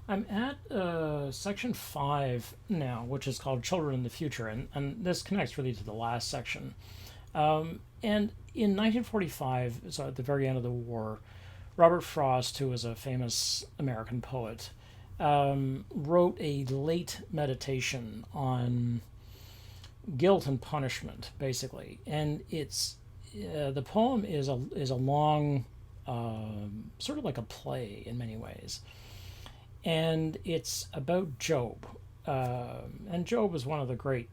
I'm at section 5 now, which is called Children in the Future, and this connects really to the last section. And in 1945, so at the very end of the war, Robert Frost, who was a famous American poet, wrote a late meditation on guilt and punishment, basically. And it's the poem is a long, sort of like a play in many ways, and it's about Job. And Job is one of the great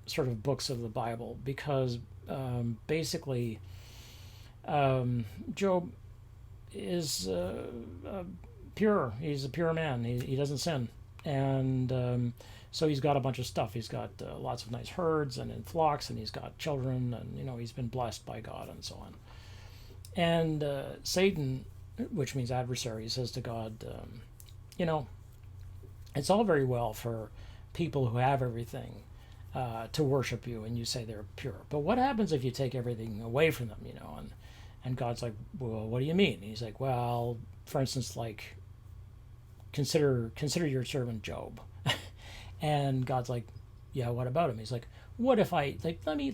sort of books of the Bible because basically Job is pure. He's a pure man. He doesn't sin, and so he's got a bunch of stuff. He's got lots of nice herds and flocks, and he's got children, and he's been blessed by God and so on. And Satan, which means adversary, says to God, you know, it's all very well for people who have everything to worship you, and you say they're pure. But what happens if you take everything away from them? And God's like, well, what do you mean? And he's like, well, for instance, like consider your servant Job. And God's like, yeah, what about him? He's like, what if I like let me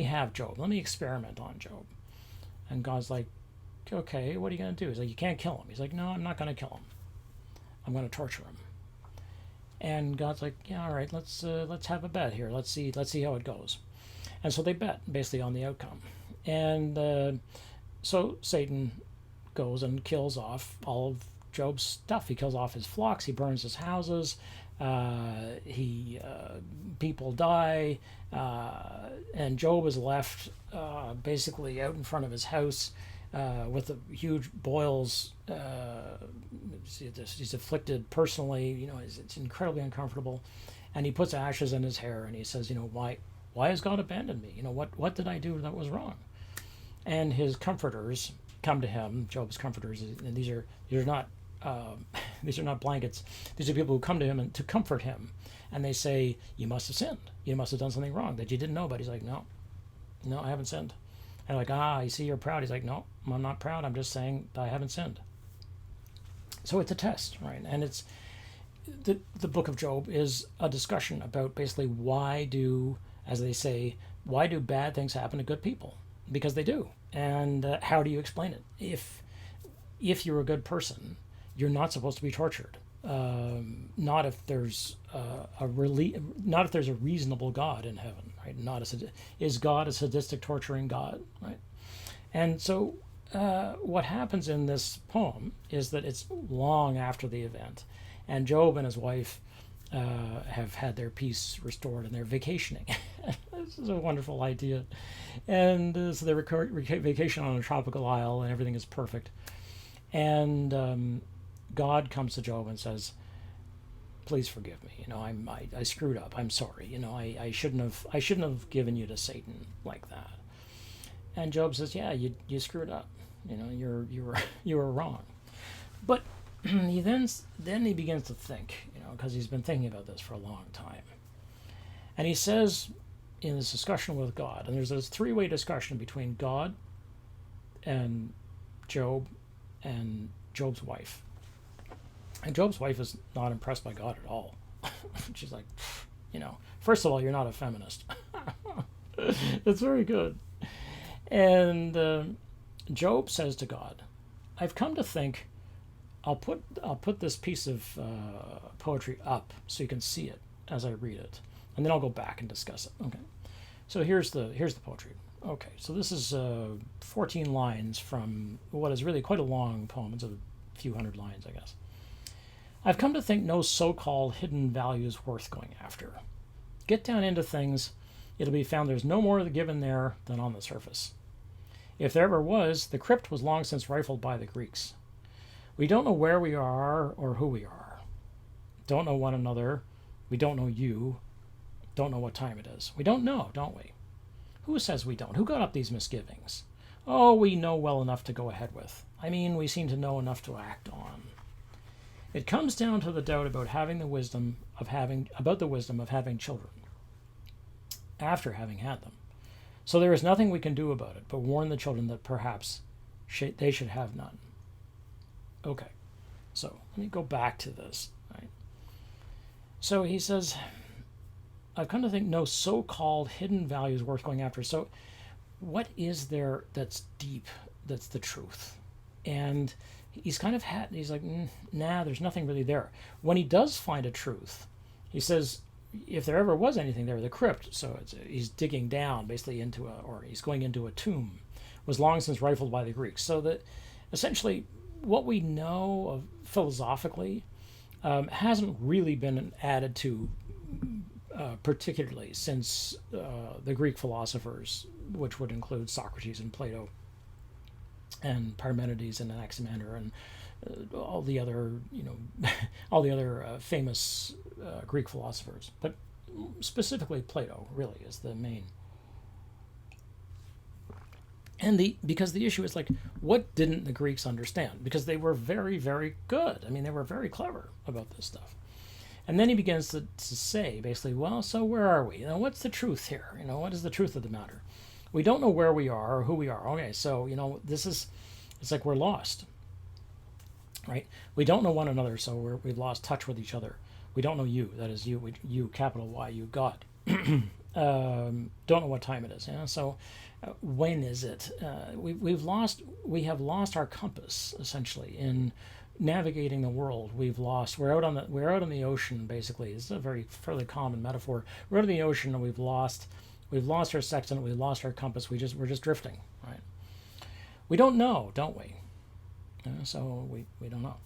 have Job. Let me experiment on Job. And God's like, okay, what are you gonna do? He's like, you can't kill him. He's like, no, I'm not gonna kill him. I'm gonna torture him. And God's like, yeah, all right, let's have a bet here. Let's see how it goes. And so they bet basically on the outcome. And so Satan goes and kills off all of Job's stuff. He kills off his flocks. He burns his houses. People die, and Job is left basically out in front of his house with the huge boils. He's afflicted personally. It's incredibly uncomfortable, and he puts ashes in his hair, and he says, why has God abandoned me? What did I do that was wrong? And his comforters come to him, Job's comforters, and these are not these are not blankets. These are people who come to him and to comfort him, and they say, you must have sinned. You must have done something wrong that you didn't know. But he's like, no, I haven't sinned. And they're like, I see you're proud. He's like, no, I'm not proud. I'm just saying I haven't sinned. So it's a test, right? And it's the book of Job is a discussion about basically as they say, why do bad things happen to good people? Because they do. And how do you explain it? If you're a good person, you're not supposed to be tortured. Not if there's not if there's a reasonable God in heaven, right? Is God a sadistic, torturing God, right? And so what happens in this poem is that it's long after the event, and Job and his wife have had their peace restored, and they're vacationing. This is a wonderful idea. And so they vacation on a tropical isle, and everything is perfect. And God comes to Job and says, please forgive me. I screwed up. I'm sorry. I shouldn't have given you to Satan like that. And Job says, yeah, you screwed up. You were wrong. But he then he begins to think, because he's been thinking about this for a long time. And he says in this discussion with God, and there's this three-way discussion between God and Job and Job's wife. And Job's wife is not impressed by God at all. She's like, first of all, you're not a feminist. It's very good. And Job says to God, I've come to think I'll put this piece of poetry up so you can see it as I read it, and then I'll go back and discuss it. Okay. So here's the poetry. Okay. So this is 14 lines from what is really quite a long poem. It's a few hundred lines, I guess. I've come to think no so-called hidden value is worth going after. Get down into things, it'll be found there's no more given there than on the surface. If there ever was, the crypt was long since rifled by the Greeks. We don't know where we are or who we are. Don't know one another. We don't know you. Don't know what time it is. We don't know, don't we? Who says we don't? Who got up these misgivings? Oh, we know well enough to go ahead with. I mean, we seem to know enough to act on. It comes down to the doubt about the wisdom of having children after having had them. So there is nothing we can do about it but warn the children that perhaps they should have none. Okay. So let me go back to this. Right. So he says, I've come to think no so-called hidden value is worth going after. So what is there that's deep, that's the truth? And he's kind of he's like, nah, there's nothing really there. When he does find a truth, he says, if there ever was anything there, the crypt, so he's digging down basically into or he's going into a tomb, was long since rifled by the Greeks. So that essentially what we know of philosophically hasn't really been added to particularly since the Greek philosophers, which would include Socrates and Plato and Parmenides and Anaximander and all the other, all the other famous Greek philosophers, but specifically Plato really is the main. And because the issue is like, what didn't the Greeks understand? Because they were very, very good. I mean, they were very clever about this stuff. And then he begins to say, basically, well, so where are we? What's the truth here? What is the truth of the matter? We don't know where we are or who we are. Okay, so, it's like we're lost, right? We don't know one another, so we've lost touch with each other. We don't know you, that is you, capital Y, you, God. Don't know what time it is. So when is it? We have lost our compass, essentially, in navigating the world. We're out on the ocean, basically. This is a fairly common metaphor. We're out on the ocean and we've lost our sextant, we've lost our compass, we're just drifting, right? We don't know, don't we? So we don't know.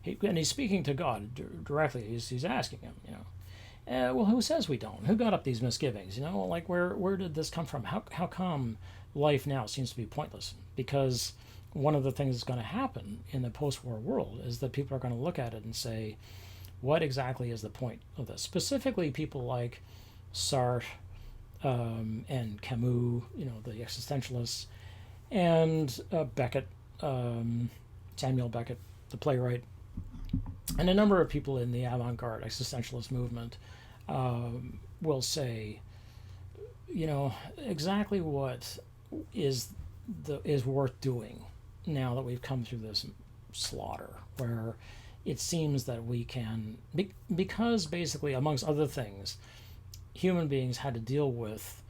And he's speaking to God directly. He's asking him, well, who says we don't? Who got up these misgivings? Like where did this come from? How come life now seems to be pointless? Because one of the things that's going to happen in the post-war world is that people are going to look at it and say, what exactly is the point of this? Specifically, people like Sartre and Camus, the existentialists, and Beckett, Samuel Beckett, the playwright, and a number of people in the avant-garde existentialist movement will say, exactly what is worth doing now that we've come through this slaughter, where it seems that we can, because basically, amongst other things, human beings had to deal with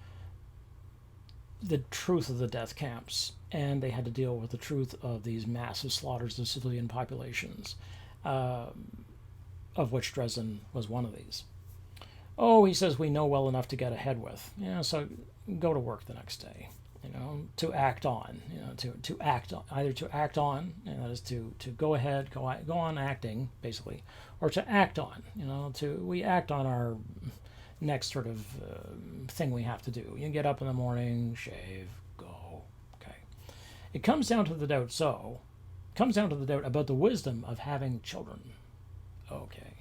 the truth of the death camps, and they had to deal with the truth of these massive slaughters of civilian populations, of which Dresden was one of these. Oh, he says, we know well enough to get ahead with. So go to work the next day, to act on, to act on, either to act on, that is to go ahead, go on acting, basically, or to act on, we act on our next sort of thing we have to do. You get up in the morning, shave, go, okay. It comes down to the doubt, about the wisdom of having children. Okay,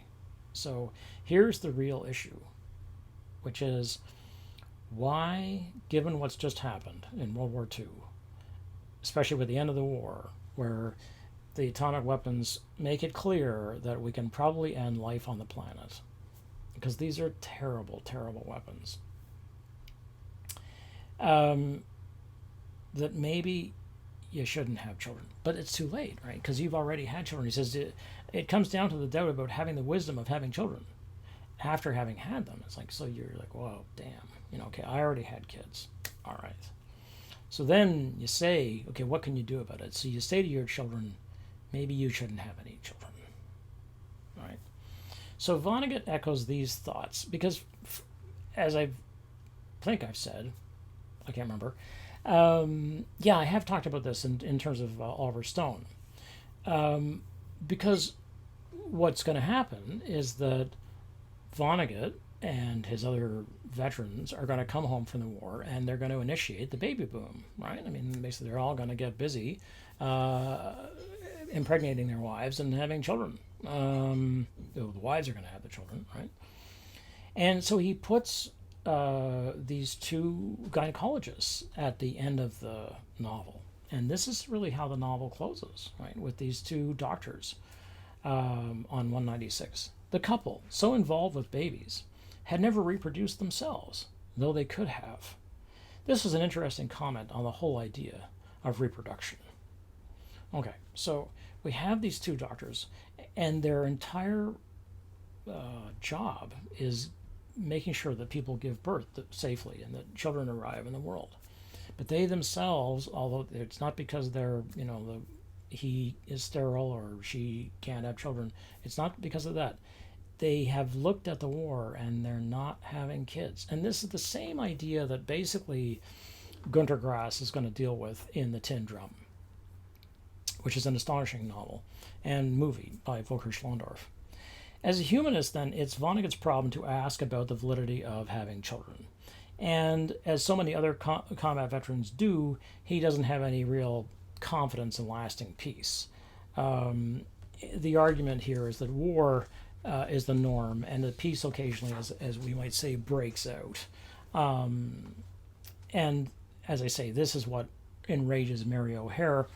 so here's the real issue, which is why, given what's just happened in World War II, especially with the end of the war, where the atomic weapons make it clear that we can probably end life on the planet, because these are terrible, terrible weapons, that maybe you shouldn't have children. But it's too late, right? Because you've already had children. He says it comes down to the doubt about having the wisdom of having children after having had them. It's like, so you're like, whoa, damn. Okay, I already had kids. All right. So then you say, okay, what can you do about it? So you say to your children, maybe you shouldn't have any children. All right. So Vonnegut echoes these thoughts because, as I think I've said, I can't remember, I have talked about this in terms of Oliver Stone. Because what's going to happen is that Vonnegut and his other veterans are going to come home from the war and they're going to initiate the baby boom, right? I mean, basically they're all going to get busy impregnating their wives and having children. The wives are going to have the children, right? And so he puts these two gynecologists at the end of the novel. And this is really how the novel closes, right? With these two doctors on 196. The couple, so involved with babies, had never reproduced themselves, though they could have. This was an interesting comment on the whole idea of reproduction. Okay, so we have these two doctors, And their entire job is making sure that people give birth safely and that children arrive in the world. But they themselves, although it's not because they're, he is sterile or she can't have children, it's not because of that. They have looked at the war and they're not having kids. And this is the same idea that basically Gunter Grass is going to deal with in The Tin Drum, which is an astonishing novel and movie by Volker Schlondorf. As a humanist, then, it's Vonnegut's problem to ask about the validity of having children. And as so many other combat veterans do, he doesn't have any real confidence in lasting peace. The argument here is that war is the norm, and that peace occasionally, as we might say, breaks out. And as I say, this is what enrages Mary O'Hare.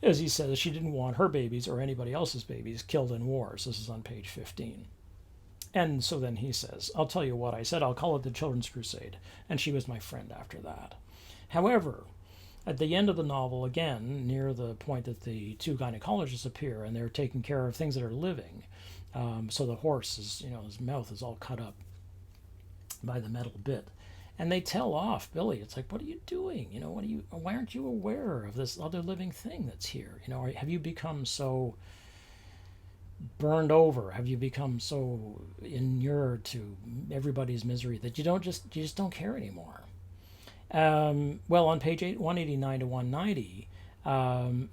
As he says, she didn't want her babies or anybody else's babies killed in wars. This is on page 15. And so then he says, I'll tell you what I said, I'll call it the Children's Crusade. And she was my friend after that. However, at the end of the novel, again, near the point that the two gynecologists appear and they're taking care of things that are living, so the horse is, his mouth is all cut up by the metal bit. And they tell off Billy. It's like, what are you doing? Why aren't you aware of this other living thing that's here? Have you become so burned over? Have you become so inured to everybody's misery that you just don't care anymore? Well, on page 189 to 190,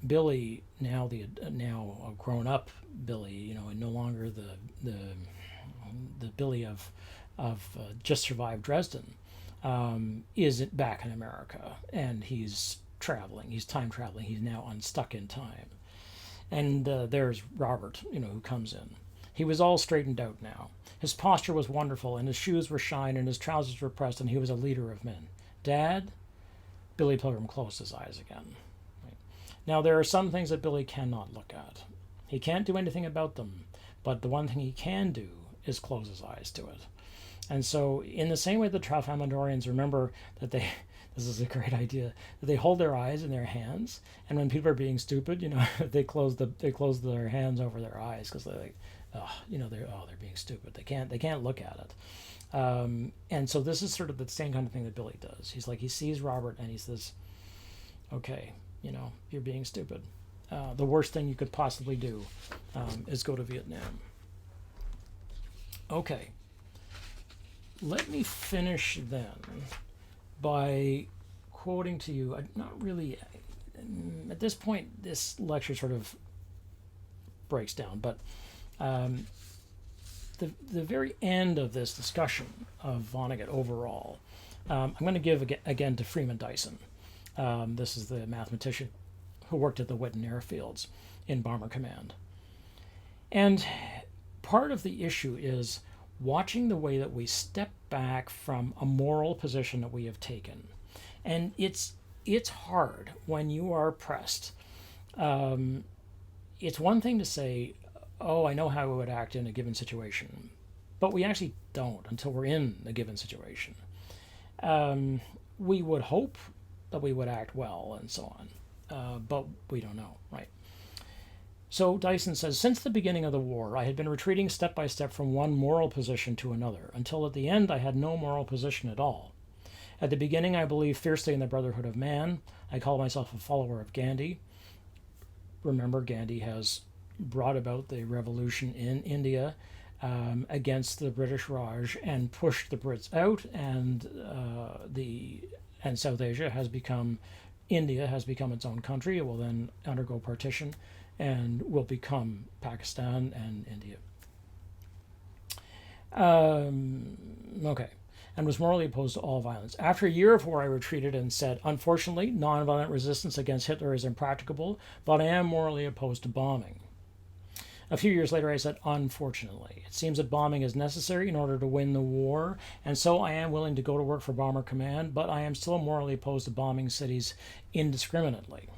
Billy, now a grown-up Billy, no longer the Billy of just survived Dresden, is back in America, and he's traveling. He's time traveling. He's now unstuck in time. And there's Robert, who comes in. He was all straightened out now. His posture was wonderful, and his shoes were shined, and his trousers were pressed, and he was a leader of men. Dad? Billy Pilgrim closed his eyes again. Right. Now, there are some things that Billy cannot look at. He can't do anything about them, but the one thing he can do is close his eyes to it. And so, in the same way the Tralfamadorians remember that this is a great idea, that they hold their eyes in their hands, and when people are being stupid, they close their hands over their eyes because they're like, they're being stupid. They can't look at it. And so this is sort of the same kind of thing that Billy does. He's like, he sees Robert and he says, okay, you're being stupid. The worst thing you could possibly do is go to Vietnam. Okay. Let me finish then by quoting to you, not really, at this point, this lecture sort of breaks down, but the very end of this discussion of Vonnegut overall, I'm going to give again to Freeman Dyson. This is the mathematician who worked at the Whitten airfields in Bomber Command. And part of the issue is watching the way that we step back from a moral position that we have taken. And it's hard when you are pressed. It's one thing to say, oh, I know how I would act in a given situation, but we actually don't until we're in a given situation. We would hope that we would act well and so on, but we don't know, right? So Dyson says, since the beginning of the war, I had been retreating step by step from one moral position to another, until at the end I had no moral position at all. At the beginning, I believed fiercely in the brotherhood of man. I called myself a follower of Gandhi. Remember, Gandhi has brought about the revolution in India against the British Raj and pushed the Brits out, and South Asia has become, India has become its own country. It will then undergo partition and will become Pakistan and India. Okay. And was morally opposed to all violence. After a year of war, I retreated and said, unfortunately, nonviolent resistance against Hitler is impracticable, but I am morally opposed to bombing. A few years later, I said, unfortunately, it seems that bombing is necessary in order to win the war, and so I am willing to go to work for Bomber Command, but I am still morally opposed to bombing cities indiscriminately.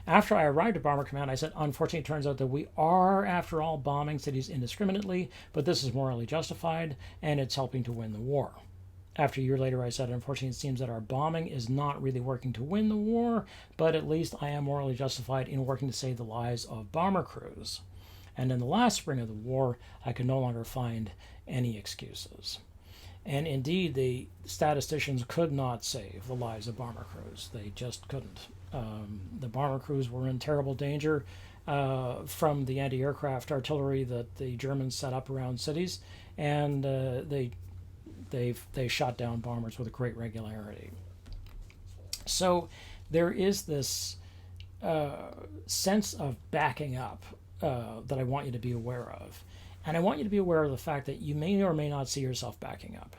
After I arrived at Bomber Command, I said, unfortunately, it turns out that we are, after all, bombing cities indiscriminately, but this is morally justified, and it's helping to win the war. After a year later, I said, unfortunately, it seems that our bombing is not really working to win the war, but at least I am morally justified in working to save the lives of bomber crews. And in the last spring of the war, I could no longer find any excuses. And indeed, the statisticians could not save the lives of bomber crews. They just couldn't. The bomber crews were in terrible danger from the anti-aircraft artillery that the Germans set up around cities, and they shot down bombers with great regularity. So there is this sense of backing up that I want you to be aware of. And I want you to be aware of the fact that you may or may not see yourself backing up.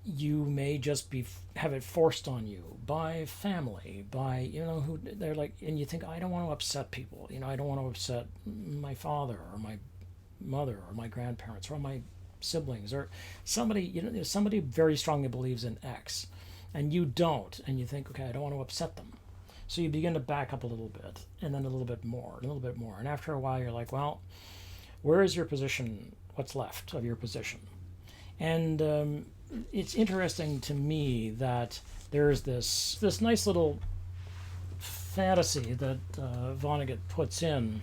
You may just have it forced on you by family, by, who they're like, and you think, I don't want to upset people. I don't want to upset my father or my mother or my grandparents or my siblings or somebody, somebody very strongly believes in X and you don't, and you think, okay, I don't want to upset them. So you begin to back up a little bit, and then a little bit more, and a little bit more. And after a while, you're like, well, where is your position? What's left of your position? And it's interesting to me that there's this nice little fantasy that Vonnegut puts in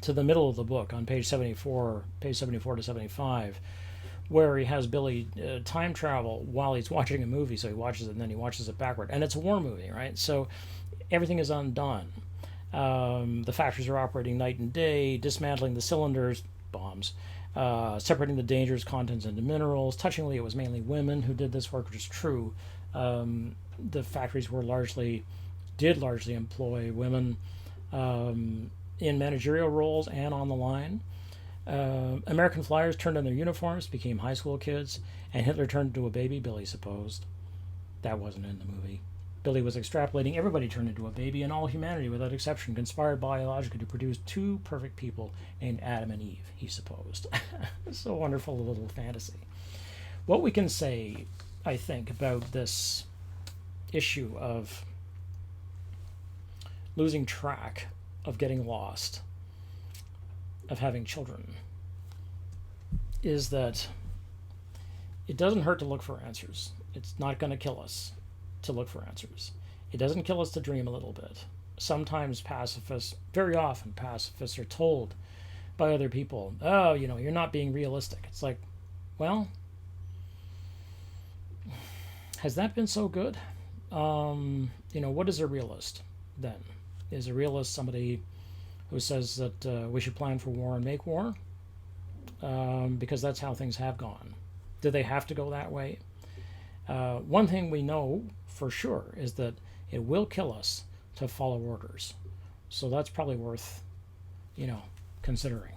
to the middle of the book on page 74 to 75, where he has Billy time travel while he's watching a movie. So he watches it and then he watches it backward. And it's a war movie, right? So everything is undone. The factories are operating night and day, dismantling the cylinders, bombs, separating the dangerous contents into minerals. Touchingly, it was mainly women who did this work, which is true. The factories did largely employ women in managerial roles and on the line. American flyers turned in their uniforms, became high school kids, and Hitler turned into a baby, Billy supposed. That wasn't in the movie. Billy was extrapolating. Everybody turned into a baby, and all humanity, without exception, conspired biologically to produce two perfect people named Adam and Eve, he supposed. It's a wonderful little fantasy. What we can say, I think, about this issue of losing track, of getting lost, of having children, is that it doesn't hurt to look for answers. It's not going to kill us to look for answers. It doesn't kill us to dream a little bit. Sometimes pacifists, very often pacifists, are told by other people, oh, you're not being realistic. It's like, well, has that been so good? What is a realist then? Is a realist somebody who says that we should plan for war and make war? Because that's how things have gone. Do they have to go that way? One thing we know for sure is that it will kill us to follow orders. So that's probably worth, considering.